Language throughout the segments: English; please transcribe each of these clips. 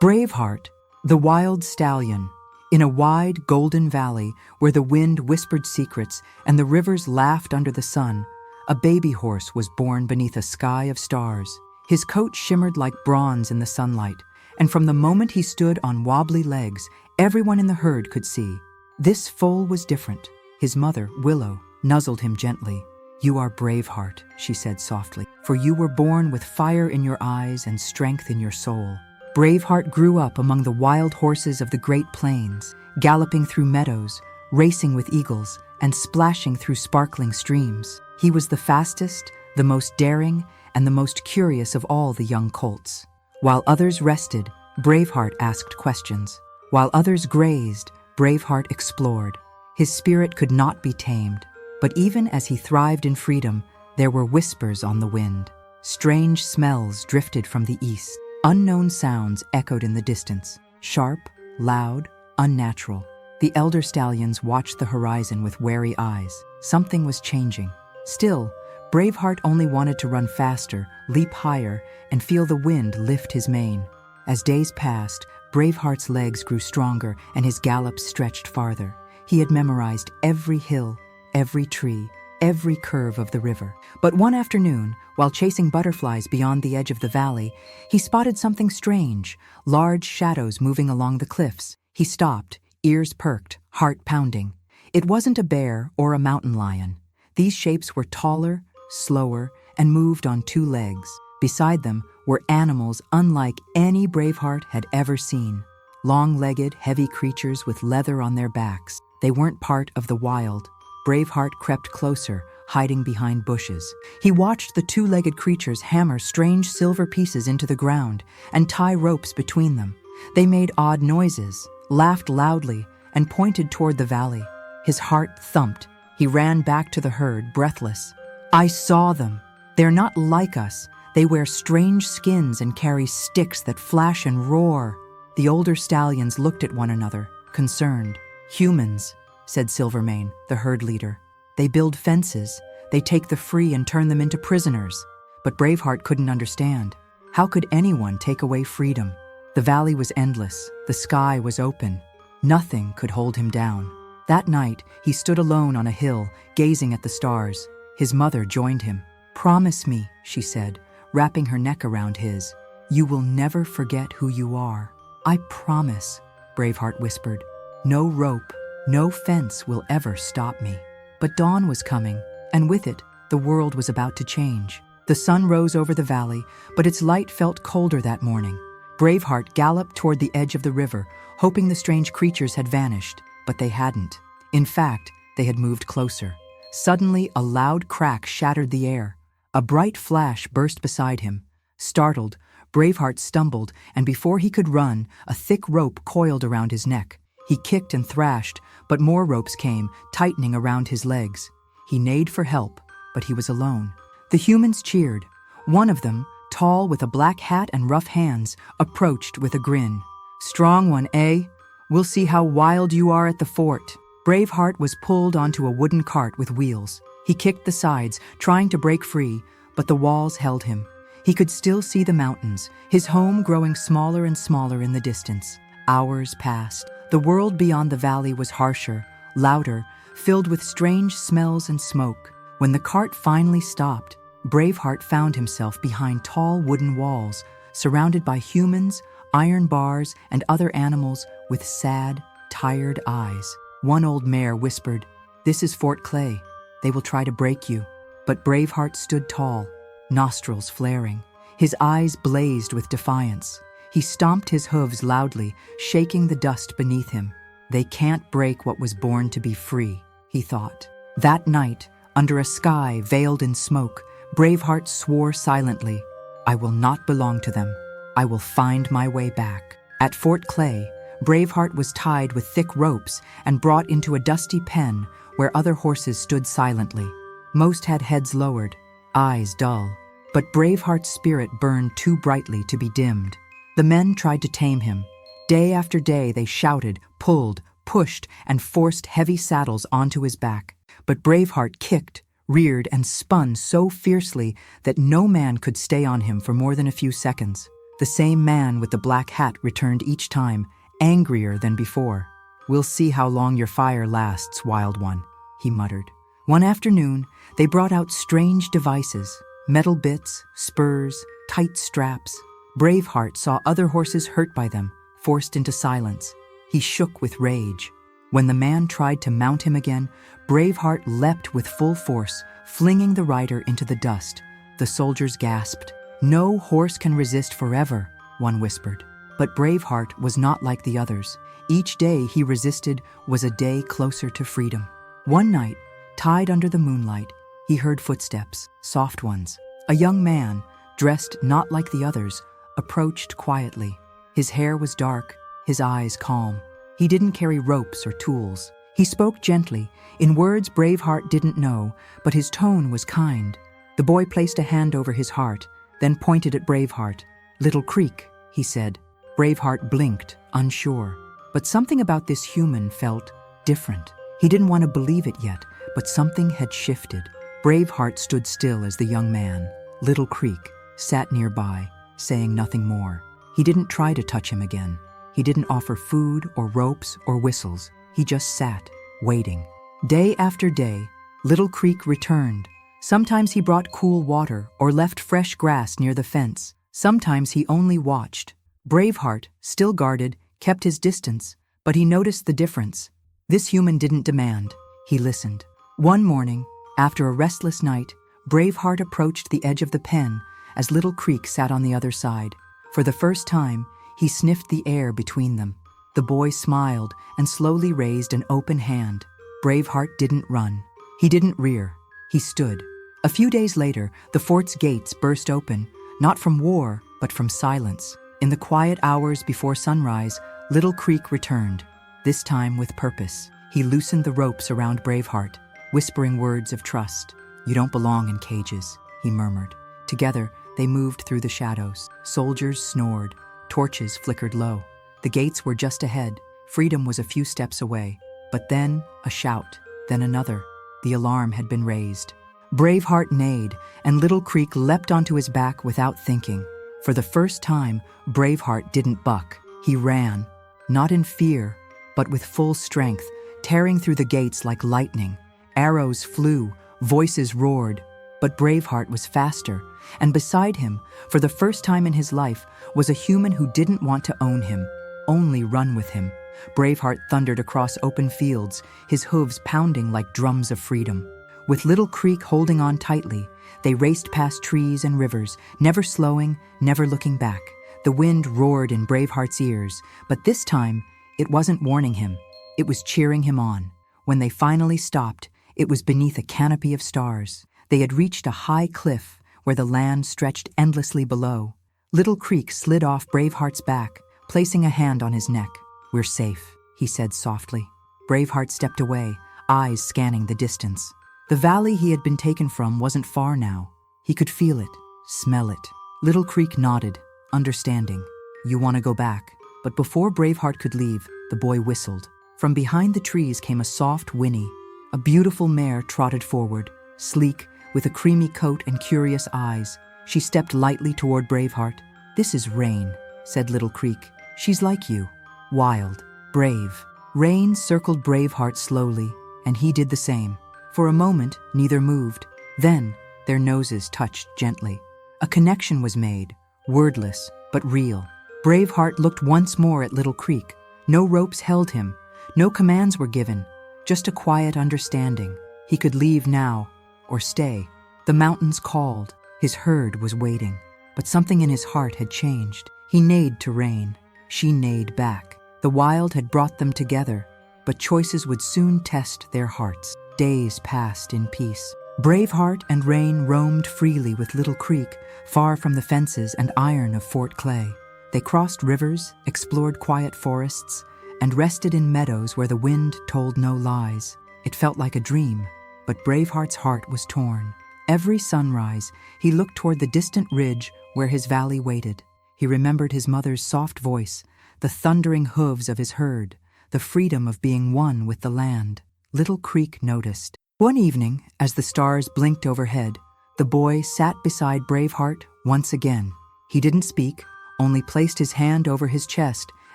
Braveheart, the wild stallion. In a wide, golden valley where the wind whispered secrets and the rivers laughed under the sun, a baby horse was born beneath a sky of stars. His coat shimmered like bronze in the sunlight, and from the moment he stood on wobbly legs, everyone in the herd could see. This foal was different. His mother, Willow, nuzzled him gently. "You are Braveheart," she said softly, "for you were born with fire in your eyes and strength in your soul." Braveheart grew up among the wild horses of the Great Plains, galloping through meadows, racing with eagles, and splashing through sparkling streams. He was the fastest, the most daring, and the most curious of all the young colts. While others rested, Braveheart asked questions. While others grazed, Braveheart explored. His spirit could not be tamed, but even as he thrived in freedom, there were whispers on the wind. Strange smells drifted from the east. Unknown sounds echoed in the distance, sharp, loud, unnatural. The elder stallions watched the horizon with wary eyes. Something was changing. Still, Braveheart only wanted to run faster, leap higher, and feel the wind lift his mane. As days passed, Braveheart's legs grew stronger and his gallop stretched farther. He had memorized every hill, every tree, every curve of the river. But one afternoon, while chasing butterflies beyond the edge of the valley, he spotted something strange, large shadows moving along the cliffs. He stopped, ears perked, heart pounding. It wasn't a bear or a mountain lion. These shapes were taller, slower, and moved on two legs. Beside them were animals unlike any Braveheart had ever seen. Long-legged, heavy creatures with leather on their backs. They weren't part of the wild. Braveheart crept closer, hiding behind bushes. He watched the two-legged creatures hammer strange silver pieces into the ground and tie ropes between them. They made odd noises, laughed loudly, and pointed toward the valley. His heart thumped. He ran back to the herd, breathless. "I saw them. They're not like us. They wear strange skins and carry sticks that flash and roar." The older stallions looked at one another, concerned. "Humans," said Silvermane, the herd leader. "They build fences. They take the free and turn them into prisoners." But Braveheart couldn't understand. How could anyone take away freedom? The valley was endless. The sky was open. Nothing could hold him down. That night, he stood alone on a hill, gazing at the stars. His mother joined him. "Promise me," she said, wrapping her neck around his. "You will never forget who you are." "I promise," Braveheart whispered. "No rope, no fence will ever stop me." But dawn was coming, and with it, the world was about to change. The sun rose over the valley, but its light felt colder that morning. Braveheart galloped toward the edge of the river, hoping the strange creatures had vanished, but they hadn't. In fact, they had moved closer. Suddenly, a loud crack shattered the air. A bright flash burst beside him. Startled, Braveheart stumbled, and before he could run, a thick rope coiled around his neck. He kicked and thrashed, but more ropes came, tightening around his legs. He neighed for help, but he was alone. The humans cheered. One of them, tall with a black hat and rough hands, approached with a grin. "Strong one, eh? We'll see how wild you are at the fort." Braveheart was pulled onto a wooden cart with wheels. He kicked the sides, trying to break free, but the walls held him. He could still see the mountains, his home growing smaller and smaller in the distance. Hours passed. The world beyond the valley was harsher, louder, filled with strange smells and smoke. When the cart finally stopped, Braveheart found himself behind tall wooden walls, surrounded by humans, iron bars, and other animals with sad, tired eyes. One old mare whispered, "This is Fort Clay. They will try to break you." But Braveheart stood tall, nostrils flaring. His eyes blazed with defiance. He stomped his hooves loudly, shaking the dust beneath him. "They can't break what was born to be free," he thought. That night, under a sky veiled in smoke, Braveheart swore silently, "I will not belong to them. I will find my way back." At Fort Clay, Braveheart was tied with thick ropes and brought into a dusty pen where other horses stood silently. Most had heads lowered, eyes dull, but Braveheart's spirit burned too brightly to be dimmed. The men tried to tame him. Day after day they shouted, pulled, pushed, and forced heavy saddles onto his back. But Braveheart kicked, reared, and spun so fiercely that no man could stay on him for more than a few seconds. The same man with the black hat returned each time, angrier than before. "We'll see how long your fire lasts, wild one," he muttered. One afternoon, they brought out strange devices, metal bits, spurs, tight straps. Braveheart saw other horses hurt by them, forced into silence. He shook with rage. When the man tried to mount him again, Braveheart leapt with full force, flinging the rider into the dust. The soldiers gasped. "No horse can resist forever," one whispered. But Braveheart was not like the others. Each day he resisted was a day closer to freedom. One night, tied under the moonlight, he heard footsteps, soft ones. A young man, dressed not like the others, approached quietly. His hair was dark, his eyes calm. He didn't carry ropes or tools. He spoke gently, in words Braveheart didn't know, but his tone was kind. The boy placed a hand over his heart, then pointed at Braveheart. "Little Creek," he said. Braveheart blinked, unsure. But something about this human felt different. He didn't want to believe it yet, but something had shifted. Braveheart stood still as the young man, Little Creek, sat nearby, saying nothing more. He didn't try to touch him again. He didn't offer food or ropes or whistles. He just sat, waiting. Day after day, Little Creek returned. Sometimes he brought cool water or left fresh grass near the fence. Sometimes he only watched. Braveheart, still guarded, kept his distance, but he noticed the difference. This human didn't demand. He listened. One morning, after a restless night, Braveheart approached the edge of the pen as Little Creek sat on the other side. For the first time, he sniffed the air between them. The boy smiled and slowly raised an open hand. Braveheart didn't run. He didn't rear. He stood. A few days later, the fort's gates burst open, not from war, but from silence. In the quiet hours before sunrise, Little Creek returned, this time with purpose. He loosened the ropes around Braveheart, whispering words of trust. "You don't belong in cages," he murmured. Together, they moved through the shadows. Soldiers snored. Torches flickered low. The gates were just ahead. Freedom was a few steps away. But then, a shout, then another. The alarm had been raised. Braveheart neighed, and Little Creek leapt onto his back without thinking. For the first time, Braveheart didn't buck. He ran, not in fear, but with full strength, tearing through the gates like lightning. Arrows flew, voices roared, but Braveheart was faster, and beside him, for the first time in his life, was a human who didn't want to own him, only run with him. Braveheart thundered across open fields, his hooves pounding like drums of freedom. With Little Creek holding on tightly, they raced past trees and rivers, never slowing, never looking back. The wind roared in Braveheart's ears, but this time, it wasn't warning him. It was cheering him on. When they finally stopped, it was beneath a canopy of stars. They had reached a high cliff where the land stretched endlessly below. Little Creek slid off Braveheart's back, placing a hand on his neck. "We're safe," he said softly. Braveheart stepped away, eyes scanning the distance. The valley he had been taken from wasn't far now. He could feel it, smell it. Little Creek nodded, understanding. "You want to go back?" But before Braveheart could leave, the boy whistled. From behind the trees came a soft whinny. A beautiful mare trotted forward, sleek, with a creamy coat and curious eyes. She stepped lightly toward Braveheart. "This is Rain," said Little Creek. "She's like you, wild, brave." Rain circled Braveheart slowly, and he did the same. For a moment, neither moved. Then, their noses touched gently. A connection was made, wordless, but real. Braveheart looked once more at Little Creek. No ropes held him. No commands were given. Just a quiet understanding. He could leave now, or stay. The mountains called. His herd was waiting. But something in his heart had changed. He neighed to Rain. She neighed back. The wild had brought them together, but choices would soon test their hearts. Days passed in peace. Braveheart and Rain roamed freely with Little Creek, far from the fences and iron of Fort Clay. They crossed rivers, explored quiet forests, and rested in meadows where the wind told no lies. It felt like a dream, but Braveheart's heart was torn. Every sunrise, he looked toward the distant ridge where his valley waited. He remembered his mother's soft voice, the thundering hooves of his herd, the freedom of being one with the land. Little Creek noticed. One evening, as the stars blinked overhead, the boy sat beside Braveheart once again. He didn't speak, only placed his hand over his chest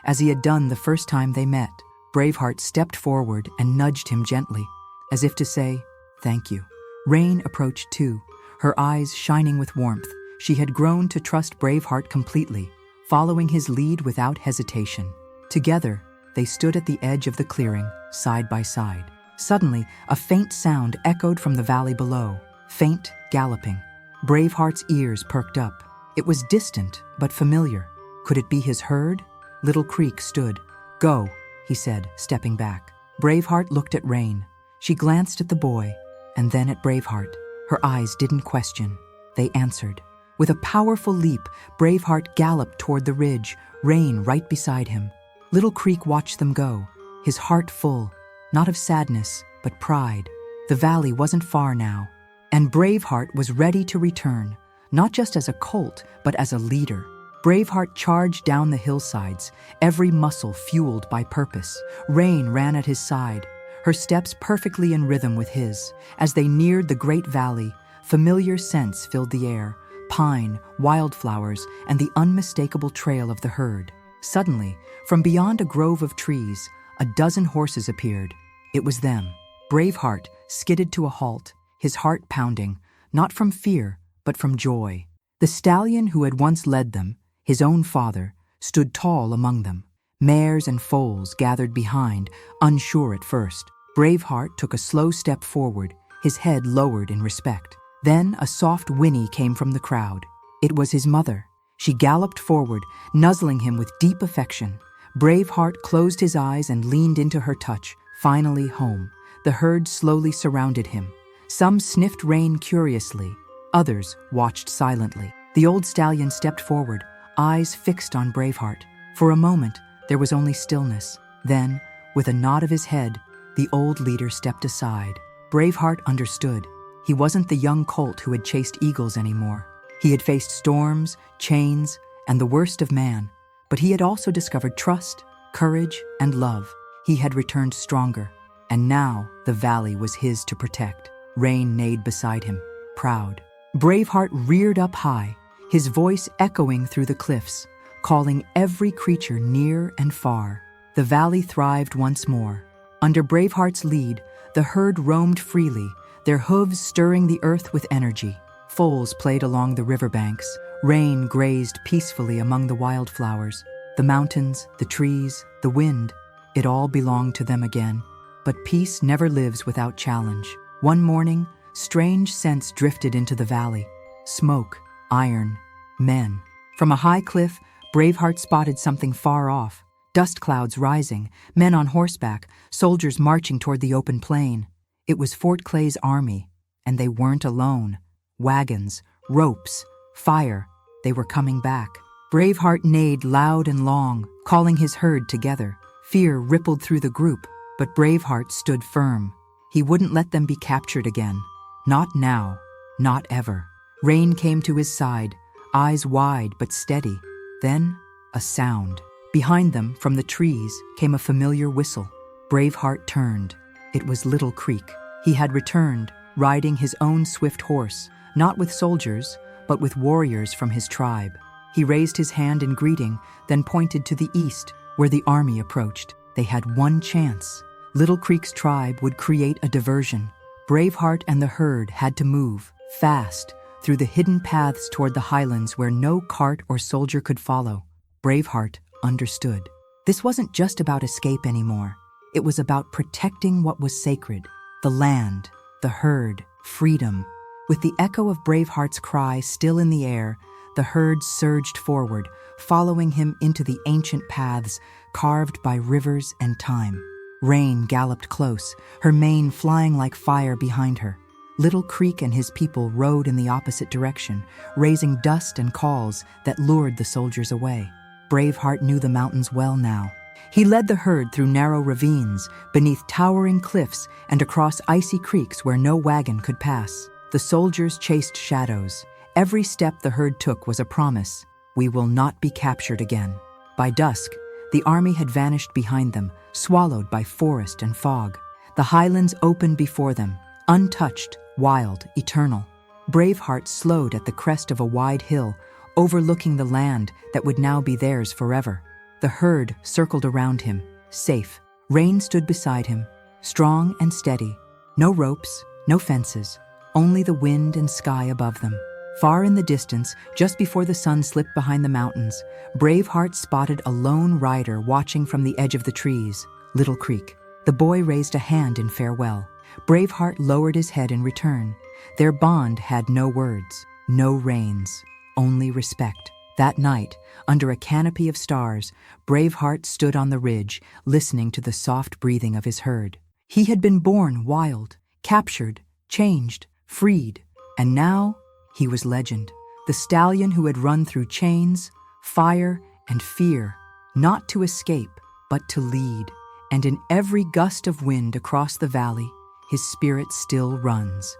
as he had done the first time they met. Braveheart stepped forward and nudged him gently, as if to say, "Thank you." Rain approached too, her eyes shining with warmth. She had grown to trust Braveheart completely, following his lead without hesitation. Together, they stood at the edge of the clearing, side by side. Suddenly, a faint sound echoed from the valley below, faint, galloping. Braveheart's ears perked up. It was distant, but familiar. Could it be his herd? Little Creek stood. "Go," he said, stepping back. Braveheart looked at Rain. She glanced at the boy, and then at Braveheart. Her eyes didn't question. They answered. With a powerful leap, Braveheart galloped toward the ridge, Rain right beside him. Little Creek watched them go, his heart full, not of sadness, but pride. The valley wasn't far now, and Braveheart was ready to return, not just as a colt, but as a leader. Braveheart charged down the hillsides, every muscle fueled by purpose. Rain ran at his side, her steps perfectly in rhythm with his. As they neared the great valley, familiar scents filled the air, pine, wildflowers, and the unmistakable trail of the herd. Suddenly, from beyond a grove of trees, a dozen horses appeared. It was them. Braveheart skidded to a halt, his heart pounding, not from fear, but from joy. The stallion who had once led them, his own father, stood tall among them. Mares and foals gathered behind, unsure at first. Braveheart took a slow step forward, his head lowered in respect. Then a soft whinny came from the crowd. It was his mother. She galloped forward, nuzzling him with deep affection. Braveheart closed his eyes and leaned into her touch, finally home. The herd slowly surrounded him. Some sniffed Rain curiously, others watched silently. The old stallion stepped forward, eyes fixed on Braveheart. For a moment, there was only stillness. Then, with a nod of his head, the old leader stepped aside. Braveheart understood. He wasn't the young colt who had chased eagles anymore. He had faced storms, chains, and the worst of man, but he had also discovered trust, courage, and love. He had returned stronger, and now the valley was his to protect. Rain neighed beside him, proud. Braveheart reared up high, his voice echoing through the cliffs, calling every creature near and far. The valley thrived once more. Under Braveheart's lead, the herd roamed freely, their hooves stirring the earth with energy. Foals played along the riverbanks. Rain grazed peacefully among the wildflowers. The mountains, the trees, the wind, it all belonged to them again. But peace never lives without challenge. One morning, strange scents drifted into the valley. Smoke, iron, men. From a high cliff, Braveheart spotted something far off. Dust clouds rising, men on horseback, soldiers marching toward the open plain. It was Fort Clay's army, and they weren't alone. Wagons, ropes, fire, they were coming back. Braveheart neighed loud and long, calling his herd together. Fear rippled through the group, but Braveheart stood firm. He wouldn't let them be captured again. Not now, not ever. Rain came to his side, eyes wide but steady. Then, a sound. Behind them, from the trees, came a familiar whistle. Braveheart turned. It was Little Creek. He had returned, riding his own swift horse, not with soldiers, but with warriors from his tribe. He raised his hand in greeting, then pointed to the east, where the army approached. They had one chance. Little Creek's tribe would create a diversion. Braveheart and the herd had to move, fast, through the hidden paths toward the highlands where no cart or soldier could follow. Braveheart understood. This wasn't just about escape anymore. It was about protecting what was sacred, the land, the herd, freedom. With the echo of Braveheart's cry still in the air, the herd surged forward, following him into the ancient paths carved by rivers and time. Rain galloped close, her mane flying like fire behind her. Little Creek and his people rode in the opposite direction, raising dust and calls that lured the soldiers away. Braveheart knew the mountains well now. He led the herd through narrow ravines, beneath towering cliffs, and across icy creeks where no wagon could pass. The soldiers chased shadows. Every step the herd took was a promise. We will not be captured again. By dusk, the army had vanished behind them, swallowed by forest and fog. The highlands opened before them, untouched, wild, eternal. Braveheart slowed at the crest of a wide hill, overlooking the land that would now be theirs forever. The herd circled around him, safe. Rain stood beside him, strong and steady. No ropes, no fences, only the wind and sky above them. Far in the distance, just before the sun slipped behind the mountains, Braveheart spotted a lone rider watching from the edge of the trees, Little Creek. The boy raised a hand in farewell. Braveheart lowered his head in return. Their bond had no words, no reins, only respect. That night, under a canopy of stars, Braveheart stood on the ridge, listening to the soft breathing of his herd. He had been born wild, captured, changed, freed, and now he was legend. The stallion who had run through chains, fire, and fear, not to escape, but to lead. And in every gust of wind across the valley, his spirit still runs.